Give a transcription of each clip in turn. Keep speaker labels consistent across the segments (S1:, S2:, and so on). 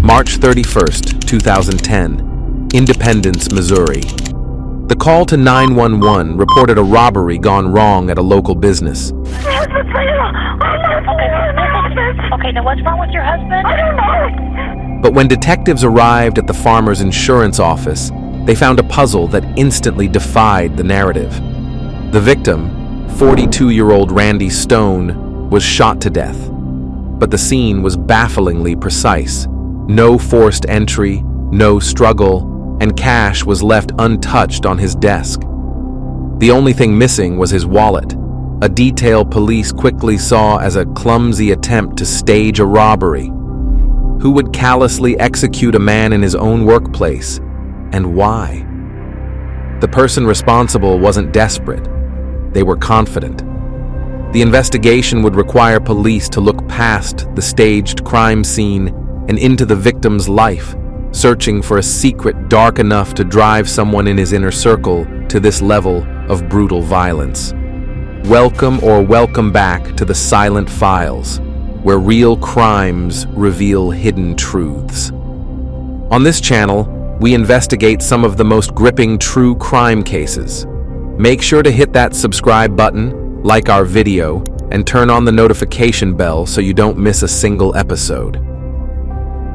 S1: March 31st, 2010, Independence, Missouri. The call to 911 reported a robbery gone wrong at a local business.
S2: Okay, now what's wrong with your husband? I don't know.
S1: But when detectives arrived at the farmer's insurance office, they found a puzzle that instantly defied the narrative. The victim, 42-year-old Randy Stone, was shot to death. But the scene was bafflingly precise. No forced entry, no struggle, and cash was left untouched on his desk. The only thing missing was his wallet, a detail police quickly saw as a clumsy attempt to stage a robbery. Who would callously execute a man in his own workplace, and why? The person responsible wasn't desperate. They were confident. The investigation would require police to look past the staged crime scene and into the victim's life, searching for a secret dark enough to drive someone in his inner circle to this level of brutal violence. Welcome back to the Silent Files, where real crimes reveal hidden truths. On this channel, we investigate some of the most gripping true crime cases. Make sure to hit that subscribe button, like our video, and turn on the notification bell so you don't miss a single episode.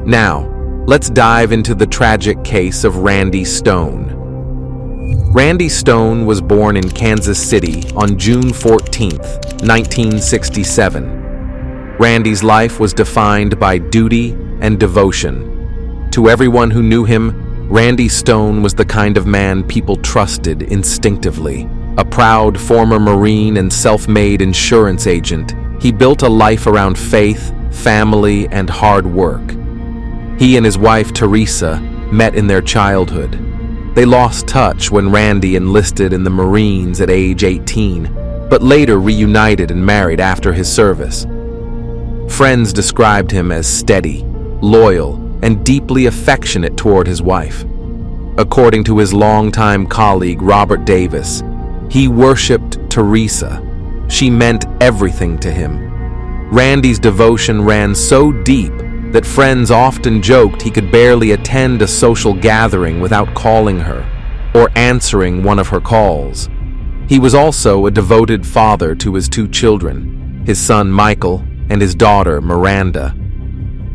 S1: Now, let's dive into the tragic case of Randy Stone. Randy Stone was born in Kansas City on June 14, 1967. Randy's life was defined by duty and devotion. To everyone who knew him, Randy Stone was the kind of man people trusted instinctively. A proud former Marine and self-made insurance agent, he built a life around faith, family, and hard work. He and his wife, Teresa, met in their childhood. They lost touch when Randy enlisted in the Marines at age 18, but later reunited and married after his service. Friends described him as steady, loyal, and deeply affectionate toward his wife. According to his longtime colleague, Robert Davis, he worshipped Teresa. She meant everything to him. Randy's devotion ran so deep that friends often joked he could barely attend a social gathering without calling her or answering one of her calls. He was also a devoted father to his two children, his son Michael and his daughter Miranda.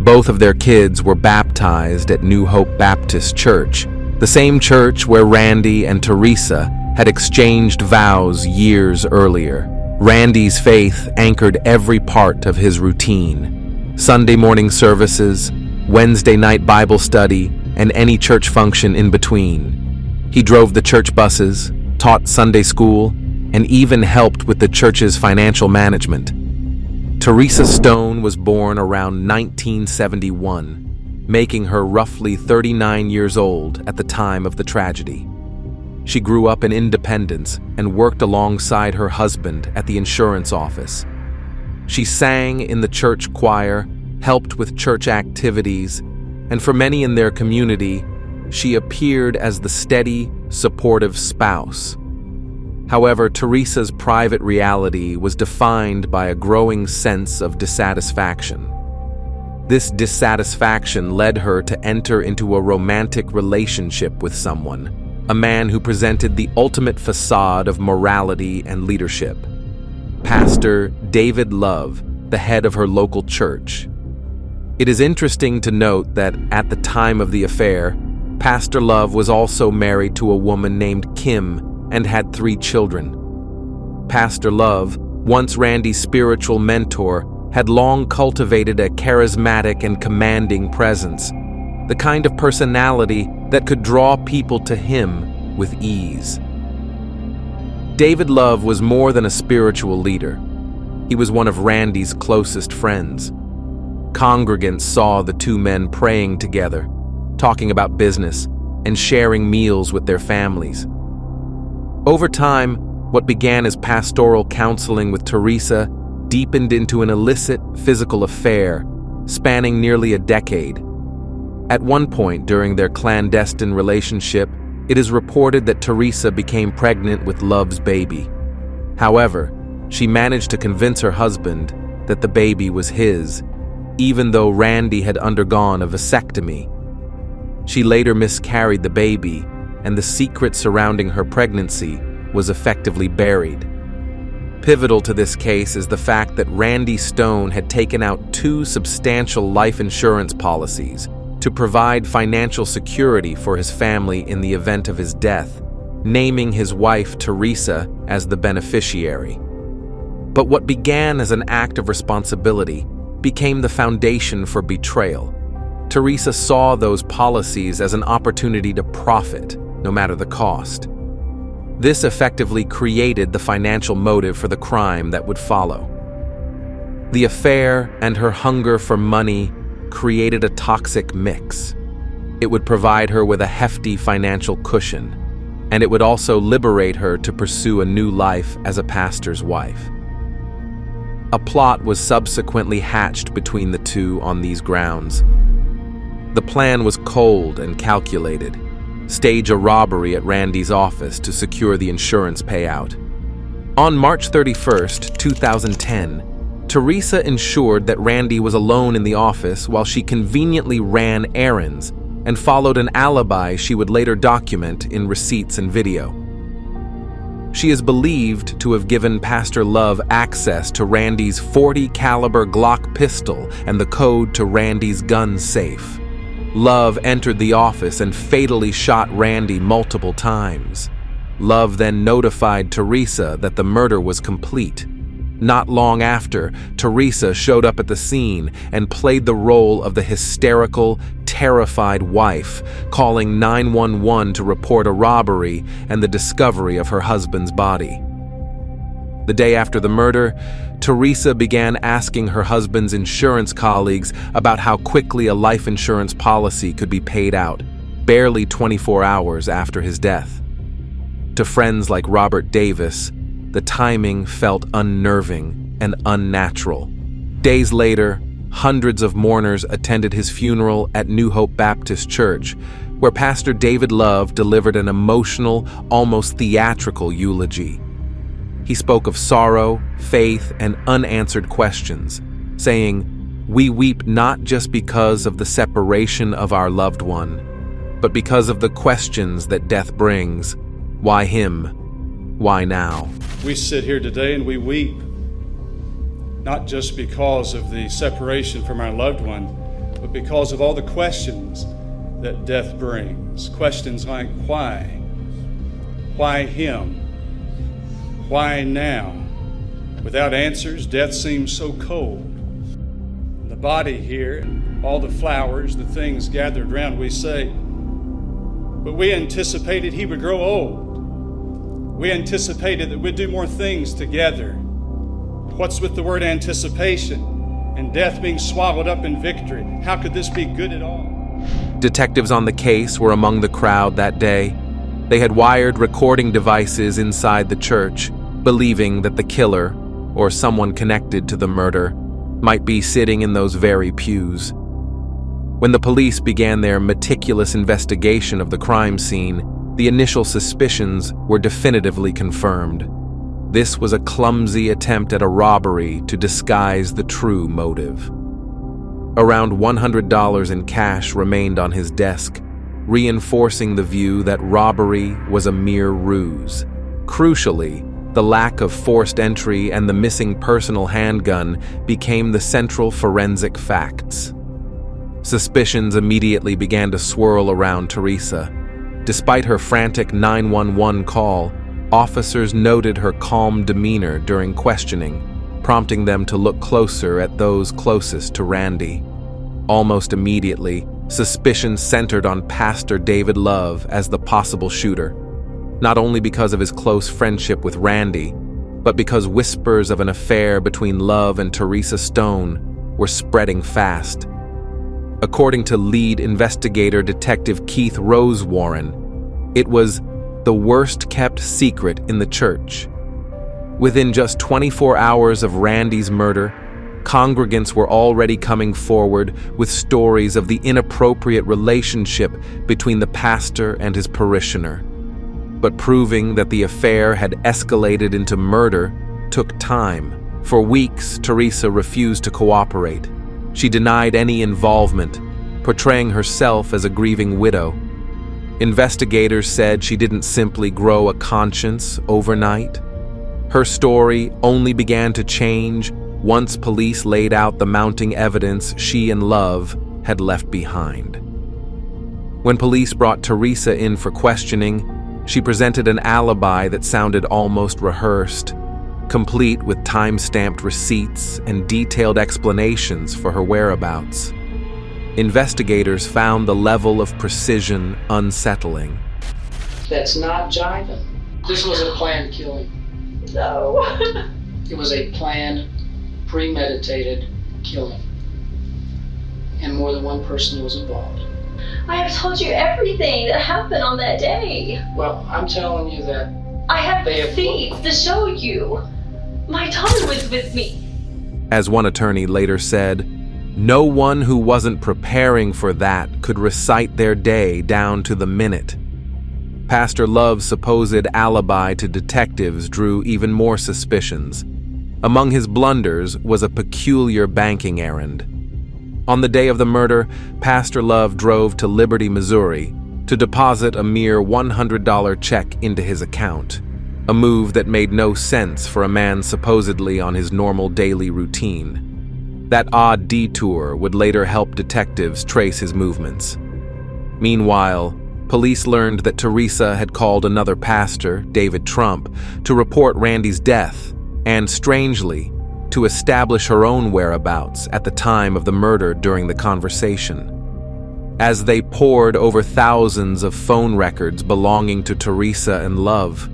S1: Both of their kids were baptized at New Hope Baptist Church, the same church where Randy and Teresa had exchanged vows years earlier. Randy's faith anchored every part of his routine. Sunday morning services, Wednesday night Bible study, and any church function in between. He drove the church buses, taught Sunday school, and even helped with the church's financial management. Teresa Stone was born around 1971, making her roughly 39 years old at the time of the tragedy. She grew up in Independence and worked alongside her husband at the insurance office. She sang in the church choir, helped with church activities, and for many in their community, she appeared as the steady, supportive spouse. However, Teresa's private reality was defined by a growing sense of dissatisfaction. This dissatisfaction led her to enter into a romantic relationship with someone, a man who presented the ultimate facade of morality and leadership. Pastor David Love, the head of her local church. It is interesting to note that at the time of the affair, Pastor Love was also married to a woman named Kim and had 3 children. Pastor Love, once Randy's spiritual mentor, had long cultivated a charismatic and commanding presence, the kind of personality that could draw people to him with ease. David Love was more than a spiritual leader. He was one of Randy's closest friends. Congregants saw the two men praying together, talking about business, and sharing meals with their families. Over time, what began as pastoral counseling with Teresa deepened into an illicit physical affair spanning nearly a decade. At one point during their clandestine relationship, it is reported that Teresa became pregnant with Love's baby. However, she managed to convince her husband that the baby was his, even though Randy had undergone a vasectomy. She later miscarried the baby, and the secret surrounding her pregnancy was effectively buried. Pivotal to this case is the fact that Randy Stone had taken out 2 substantial life insurance policies to provide financial security for his family in the event of his death, naming his wife Teresa as the beneficiary. But what began as an act of responsibility became the foundation for betrayal. Teresa saw those policies as an opportunity to profit, no matter the cost. This effectively created the financial motive for the crime that would follow. The affair and her hunger for money created a toxic mix. It would provide her with a hefty financial cushion, and it would also liberate her to pursue a new life as a pastor's wife. A plot was subsequently hatched between the two on these grounds. The plan was cold and calculated. Stage a robbery at Randy's office to secure the insurance payout. On March 31st, 2010, Teresa ensured that Randy was alone in the office while she conveniently ran errands and followed an alibi she would later document in receipts and video. She is believed to have given Pastor Love access to Randy's .40 caliber Glock pistol and the code to Randy's gun safe. Love entered the office and fatally shot Randy multiple times. Love then notified Teresa that the murder was complete. Not long after, Teresa showed up at the scene and played the role of the hysterical, terrified wife, calling 911 to report a robbery and the discovery of her husband's body. The day after the murder, Teresa began asking her husband's insurance colleagues about how quickly a life insurance policy could be paid out, barely 24 hours after his death. To friends like Robert Davis, the timing felt unnerving and unnatural. Days later, hundreds of mourners attended his funeral at New Hope Baptist Church, where Pastor David Love delivered an emotional, almost theatrical eulogy. He spoke of sorrow, faith, and unanswered questions, saying, "We weep not just because of the separation of our loved one, but because of the questions that death brings. Why him? Why now?"
S3: We sit here today and we weep, not just because of the separation from our loved one, but because of all the questions that death brings. Questions like why? Why him? Why now? Without answers, death seems so cold. The body here, and all the flowers, the things gathered around, we say, but we anticipated he would grow old. We anticipated that we'd do more things together. What's with the word anticipation and death being swallowed up in victory? How could this be good at all?
S1: Detectives on the case were among the crowd that day. They had wired recording devices inside the church, believing that the killer, or someone connected to the murder, might be sitting in those very pews. When the police began their meticulous investigation of the crime scene, the initial suspicions were definitively confirmed. This was a clumsy attempt at a robbery to disguise the true motive. Around $100 in cash remained on his desk, reinforcing the view that robbery was a mere ruse. Crucially, the lack of forced entry and the missing personal handgun became the central forensic facts. Suspicions immediately began to swirl around Teresa. Despite her frantic 911 call, officers noted her calm demeanor during questioning, prompting them to look closer at those closest to Randy. Almost immediately, suspicion centered on Pastor David Love as the possible shooter, not only because of his close friendship with Randy, but because whispers of an affair between Love and Teresa Stone were spreading fast. According to lead investigator Detective Keith Rosewarren, it was the worst-kept secret in the church. Within just 24 hours of Randy's murder, congregants were already coming forward with stories of the inappropriate relationship between the pastor and his parishioner. But proving that the affair had escalated into murder took time. For weeks, Teresa refused to cooperate. She denied any involvement, portraying herself as a grieving widow. Investigators said she didn't simply grow a conscience overnight. Her story only began to change once police laid out the mounting evidence she and Love had left behind. When police brought Teresa in for questioning, she presented an alibi that sounded almost rehearsed, complete with time-stamped receipts and detailed explanations for her whereabouts. Investigators found the level of precision unsettling.
S4: That's not jiving. This was a planned killing.
S2: No.
S4: It was a planned, premeditated killing. And more than one person was involved.
S2: I have told you everything that happened on that day.
S4: Well, I'm telling you that
S2: I have
S4: They have-
S2: receipts to show you. My daughter was with me.
S1: As one attorney later said, no one who wasn't preparing for that could recite their day down to the minute. Pastor Love's supposed alibi to detectives drew even more suspicions. Among his blunders was a peculiar banking errand. On the day of the murder, Pastor Love drove to Liberty, Missouri, to deposit a mere $100 check into his account, a move that made no sense for a man supposedly on his normal daily routine. That odd detour would later help detectives trace his movements. Meanwhile, police learned that Teresa had called another pastor, David Trump, to report Randy's death and, strangely, to establish her own whereabouts at the time of the murder during the conversation. As they pored over thousands of phone records belonging to Teresa and Love,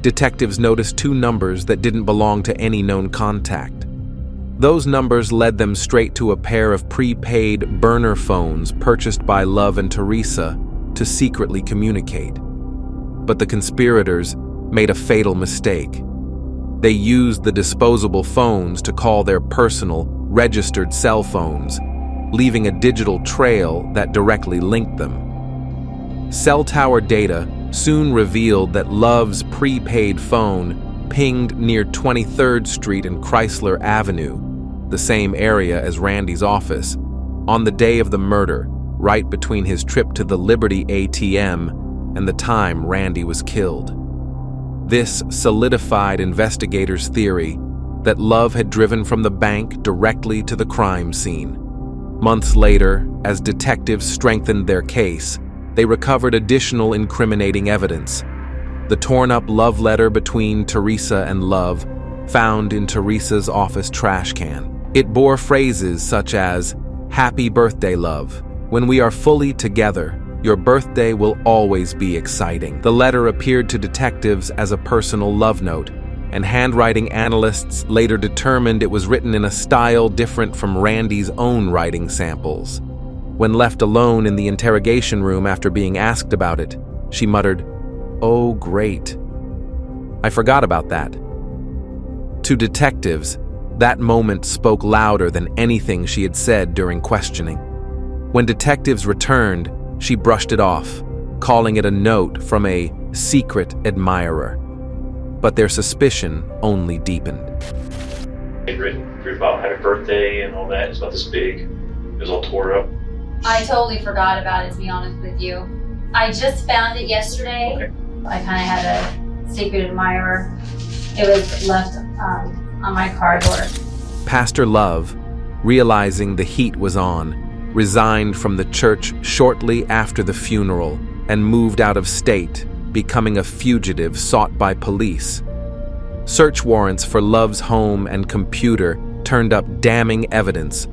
S1: detectives noticed two numbers that didn't belong to any known contact. Those numbers led them straight to a pair of prepaid burner phones purchased by Love and Teresa to secretly communicate. But the conspirators made a fatal mistake. They used the disposable phones to call their personal, registered cell phones, leaving a digital trail that directly linked them. Cell tower data soon revealed that Love's prepaid phone pinged near 23rd Street and Chrysler Avenue, the same area as Randy's office, on the day of the murder, right between his trip to the Liberty ATM and the time Randy was killed. This solidified investigators' theory that Love had driven from the bank directly to the crime scene. Months later, as detectives strengthened their case, they recovered additional incriminating evidence. The torn-up love letter between Teresa and Love, found in Teresa's office trash can. It bore phrases such as, "Happy birthday, love. When we are fully together, your birthday will always be exciting." The letter appeared to detectives as a personal love note, and handwriting analysts later determined it was written in a style different from Randy's own writing samples. When left alone in the interrogation room after being asked about it, she muttered, "Oh, great. I forgot about that." To detectives, that moment spoke louder than anything she had said during questioning. When detectives returned, she brushed it off, calling it a note from a secret admirer. But their suspicion only deepened.
S5: They'd written about happy birthday and all that. It's about this big. It was all tore up.
S6: I totally forgot about it, to be honest with you. I just found it yesterday.
S5: Okay.
S6: I kind of had a secret admirer. It was left on my car door.
S1: Pastor Love, realizing the heat was on, resigned from the church shortly after the funeral and moved out of state, becoming a fugitive sought by police. Search warrants for Love's home and computer turned up damning evidence.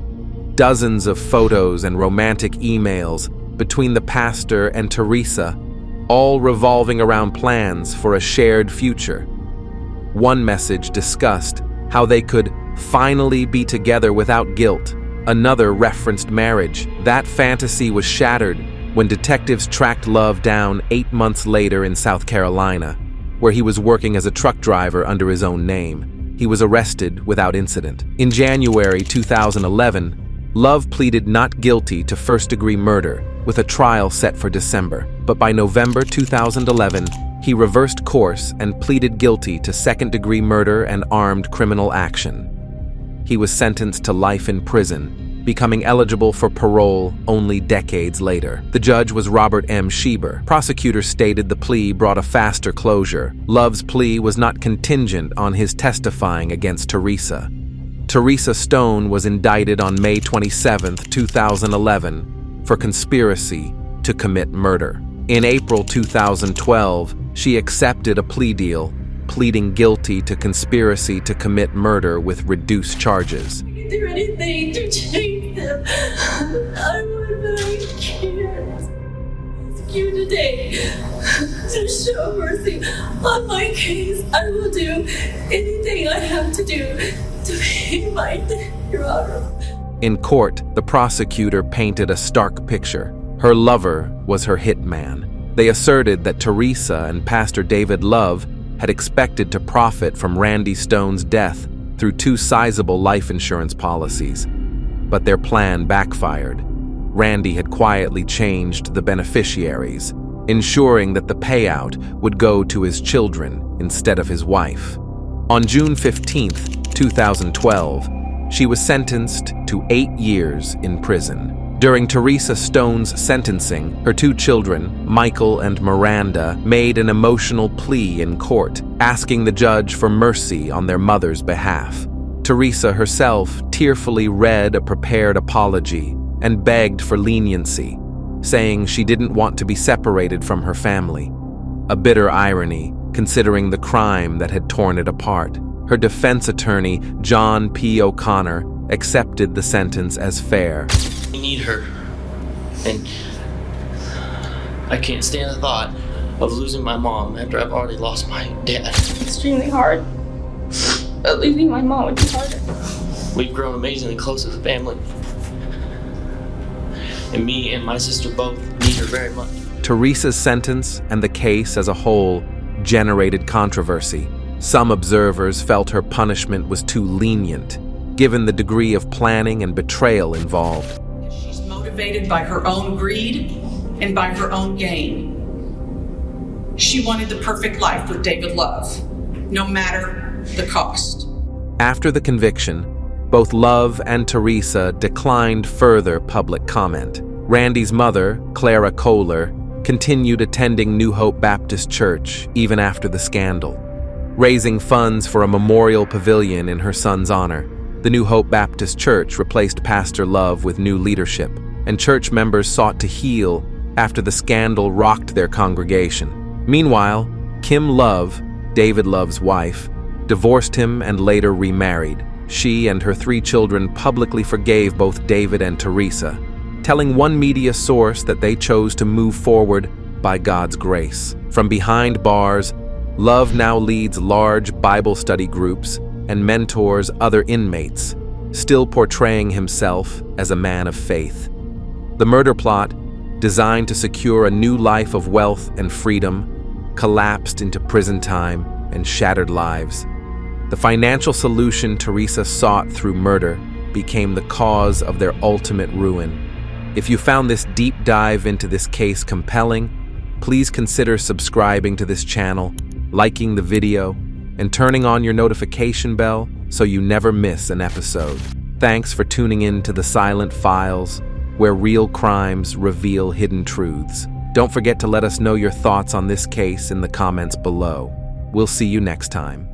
S1: Dozens of photos and romantic emails between the pastor and Teresa, all revolving around plans for a shared future. One message discussed how they could finally be together without guilt. Another referenced marriage. That fantasy was shattered when detectives tracked Love down 8 months later in South Carolina, where he was working as a truck driver under his own name. He was arrested without incident. In January 2011, Love pleaded not guilty to first-degree murder, with a trial set for December. But by November 2011, he reversed course and pleaded guilty to second-degree murder and armed criminal action. He was sentenced to life in prison becoming eligible for parole only decades later. The judge was Robert M. Schieber. Prosecutors stated the plea brought a faster closure. Love's plea was not contingent on his testifying against Teresa. Teresa Stone was indicted on May 27, 2011, for conspiracy to commit murder. In April 2012, she accepted a plea deal, pleading guilty to conspiracy to commit murder with reduced charges.
S7: I can do anything to change them. I would, but I can't. Ask you today to show mercy on my case. I will do anything I have to do to pay my debt, Your Honor.
S1: In court, the prosecutor painted a stark picture. Her lover was her hitman. They asserted that Teresa and Pastor David Love had expected to profit from Randy Stone's death through 2 sizable life insurance policies. But their plan backfired. Randy had quietly changed the beneficiaries, ensuring that the payout would go to his children instead of his wife. On June 15, 2012, she was sentenced to 8 years in prison. During Teresa Stone's sentencing, her 2 children, Michael and Miranda, made an emotional plea in court, asking the judge for mercy on their mother's behalf. Teresa herself tearfully read a prepared apology and begged for leniency, saying she didn't want to be separated from her family. A bitter irony, considering the crime that had torn it apart. Her defense attorney, John P. O'Connor, accepted the sentence as fair.
S8: I need her, and I can't stand the thought of losing my mom after I've already lost my dad.
S7: Extremely hard. But losing my mom would be harder.
S8: We've grown amazingly close as a family, and me and my sister both need her very much.
S1: Teresa's sentence and the case as a whole generated controversy. Some observers felt her punishment was too lenient, given the degree of planning and betrayal involved.
S9: She's motivated by her own greed and by her own gain. She wanted the perfect life with David Love, no matter the cost.
S1: After the conviction, both Love and Teresa declined further public comment. Randy's mother, Clara Kohler, continued attending New Hope Baptist Church even after the scandal, raising funds for a memorial pavilion in her son's honor. The New Hope Baptist Church replaced Pastor Love with new leadership, and church members sought to heal after the scandal rocked their congregation. Meanwhile, Kim Love, David Love's wife, divorced him and later remarried. She and her 3 children publicly forgave both David and Teresa, telling one media source that they chose to move forward by God's grace. From behind bars, Love now leads large Bible study groups and mentors other inmates, still portraying himself as a man of faith. The murder plot, designed to secure a new life of wealth and freedom, collapsed into prison time and shattered lives. The financial solution Teresa sought through murder became the cause of their ultimate ruin. If you found this deep dive into this case compelling, please consider subscribing to this channel, liking the video, and turning on your notification bell so you never miss an episode. Thanks for tuning in to The Silent Files, where real crimes reveal hidden truths. Don't forget to let us know your thoughts on this case in the comments below. We'll see you next time.